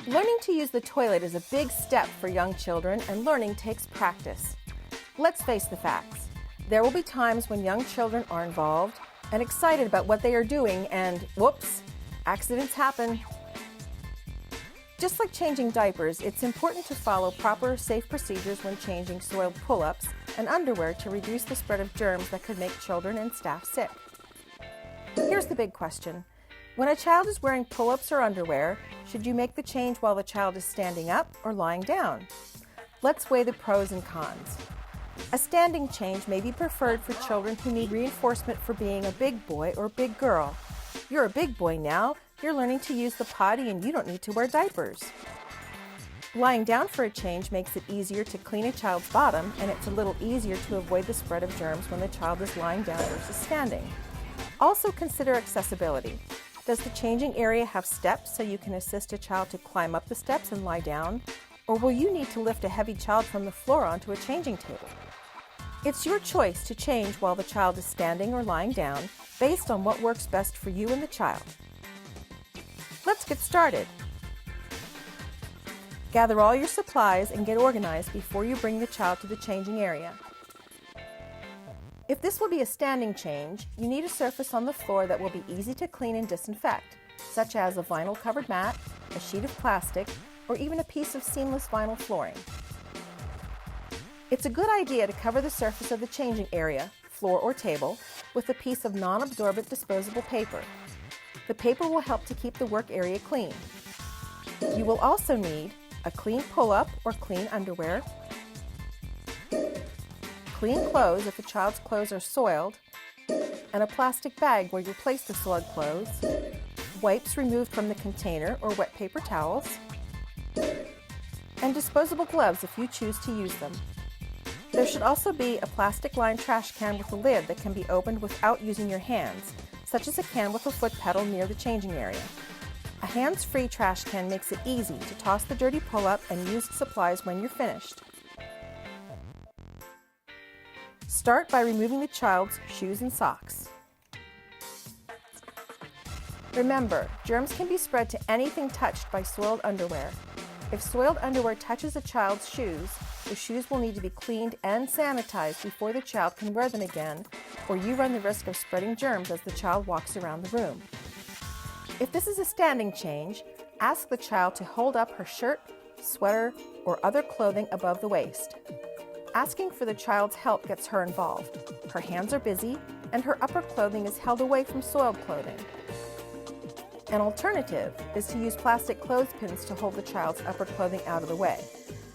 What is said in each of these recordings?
Learning to use the toilet is a big step for young children, and learning takes practice. Let's face the facts. There will be times when young children are involved and excited about what they are doing, and whoops, accidents happen. Just like changing diapers, it's important to follow proper, safe procedures when changing soiled pull-ups and underwear to reduce the spread of germs that could make children and staff sick. Here's the big question. When a child is wearing pull-ups or underwear, should you make the change while the child is standing up or lying down? Let's weigh the pros and cons. A standing change may be preferred for children who need reinforcement for being a big boy or big girl. You're a big boy now, you're learning to use the potty and you don't need to wear diapers. Lying down for a change makes it easier to clean a child's bottom, and it's a little easier to avoid the spread of germs when the child is lying down versus standing. Also consider accessibility. Does the changing area have steps so you can assist a child to climb up the steps and lie down? Or will you need to lift a heavy child from the floor onto a changing table? It's your choice to change while the child is standing or lying down, based on what works best for you and the child. Let's get started. Gather all your supplies and get organized before you bring the child to the changing area. If this will be a standing change, you need a surface on the floor that will be easy to clean and disinfect, such as a vinyl-covered mat, a sheet of plastic, or even a piece of seamless vinyl flooring. It's a good idea to cover the surface of the changing area, floor or table, with a piece of non-absorbent disposable paper. The paper will help to keep the work area clean. You will also need a clean pull-up or clean underwear, clean clothes if the child's clothes are soiled, and a plastic bag where you place the soiled clothes, wipes removed from the container or wet paper towels, and disposable gloves if you choose to use them. There should also be a plastic-lined trash can with a lid that can be opened without using your hands, such as a can with a foot pedal near the changing area. A hands-free trash can makes it easy to toss the dirty pull-up and used supplies when you're finished. Start by removing the child's shoes and socks. Remember, germs can be spread to anything touched by soiled underwear. If soiled underwear touches a child's shoes, the shoes will need to be cleaned and sanitized before the child can wear them again, or you run the risk of spreading germs as the child walks around the room. If this is a standing change, ask the child to hold up her shirt, sweater, or other clothing above the waist. Asking for the child's help gets her involved. Her hands are busy, and her upper clothing is held away from soiled clothing. An alternative is to use plastic clothespins to hold the child's upper clothing out of the way.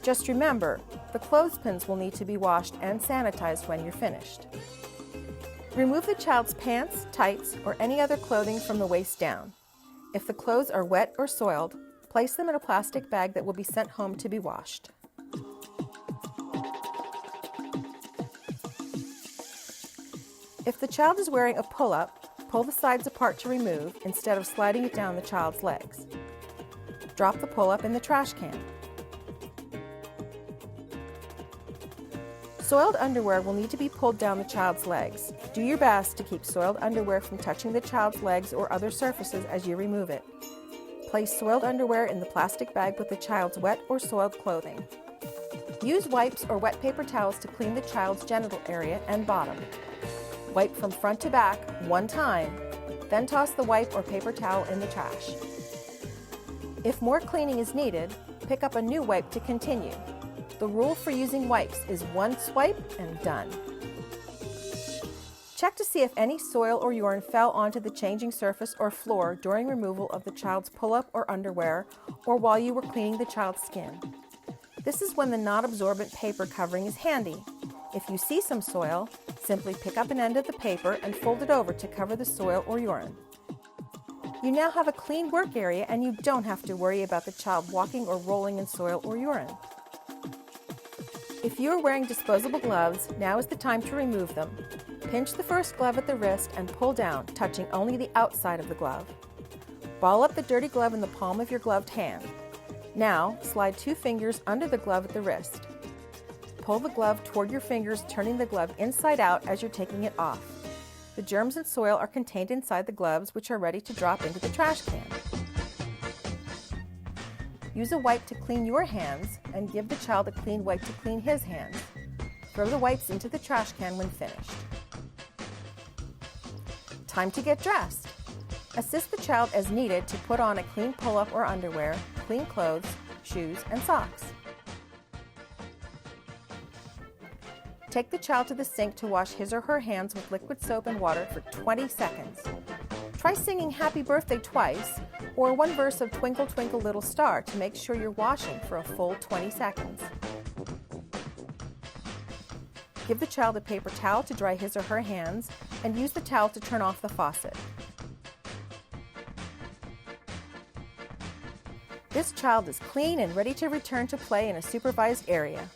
Just remember, the clothespins will need to be washed and sanitized when you're finished. Remove the child's pants, tights, or any other clothing from the waist down. If the clothes are wet or soiled, place them in a plastic bag that will be sent home to be washed. If the child is wearing a pull-up, pull the sides apart to remove instead of sliding it down the child's legs. Drop the pull-up in the trash can. Soiled underwear will need to be pulled down the child's legs. Do your best to keep soiled underwear from touching the child's legs or other surfaces as you remove it. Place soiled underwear in the plastic bag with the child's wet or soiled clothing. Use wipes or wet paper towels to clean the child's genital area and bottom. Wipe from front to back one time, then toss the wipe or paper towel in the trash. If more cleaning is needed, pick up a new wipe to continue. The rule for using wipes is one swipe and done. Check to see if any soil or urine fell onto the changing surface or floor during removal of the child's pull-up or underwear, or while you were cleaning the child's skin. This is when the non-absorbent paper covering is handy. If you see some soil, simply pick up an end of the paper and fold it over to cover the soil or urine. You now have a clean work area, and you don't have to worry about the child walking or rolling in soil or urine. If you are wearing disposable gloves, now is the time to remove them. Pinch the first glove at the wrist and pull down, touching only the outside of the glove. Ball up the dirty glove in the palm of your gloved hand. Now, slide 2 fingers under the glove at the wrist. Pull the glove toward your fingers, turning the glove inside out as you're taking it off. The germs and soil are contained inside the gloves, which are ready to drop into the trash can. Use a wipe to clean your hands and give the child a clean wipe to clean his hands. Throw the wipes into the trash can when finished. Time to get dressed. Assist the child as needed to put on a clean pull-up or underwear, clean clothes, shoes, and socks. Take the child to the sink to wash his or her hands with liquid soap and water for 20 seconds. Try singing Happy Birthday twice, or one verse of Twinkle Twinkle Little Star to make sure you're washing for a full 20 seconds. Give the child a paper towel to dry his or her hands, and use the towel to turn off the faucet. This child is clean and ready to return to play in a supervised area.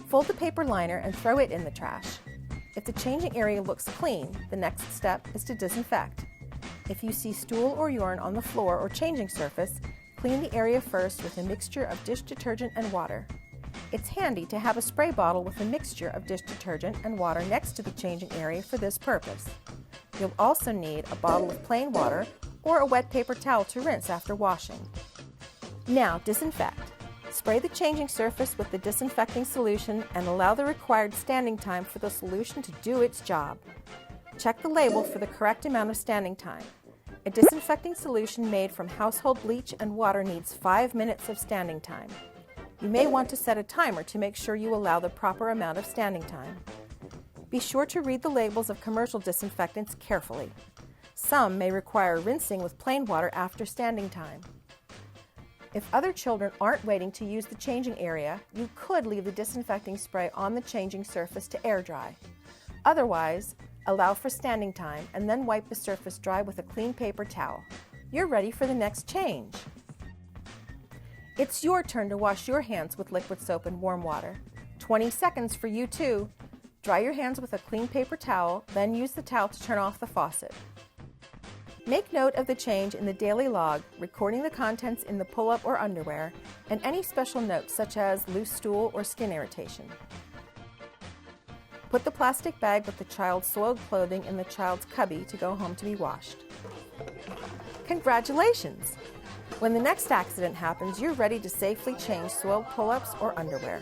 Fold the paper liner and throw it in the trash. If the changing area looks clean, the next step is to disinfect. If you see stool or urine on the floor or changing surface, clean the area first with a mixture of dish detergent and water. It's handy to have a spray bottle with a mixture of dish detergent and water next to the changing area for this purpose. You'll also need a bottle of plain water or a wet paper towel to rinse after washing. Now disinfect. Spray the changing surface with the disinfecting solution and allow the required standing time for the solution to do its job. Check the label for the correct amount of standing time. A disinfecting solution made from household bleach and water needs 5 minutes of standing time. You may want to set a timer to make sure you allow the proper amount of standing time. Be sure to read the labels of commercial disinfectants carefully. Some may require rinsing with plain water after standing time. If other children aren't waiting to use the changing area, you could leave the disinfecting spray on the changing surface to air dry. Otherwise, allow for standing time and then wipe the surface dry with a clean paper towel. You're ready for the next change. It's your turn to wash your hands with liquid soap and warm water. 20 seconds for you too. Dry your hands with a clean paper towel, then use the towel to turn off the faucet. Make note of the change in the daily log, recording the contents in the pull-up or underwear, and any special notes such as loose stool or skin irritation. Put the plastic bag with the child's soiled clothing in the child's cubby to go home to be washed. Congratulations! When the next accident happens, you're ready to safely change soiled pull-ups or underwear.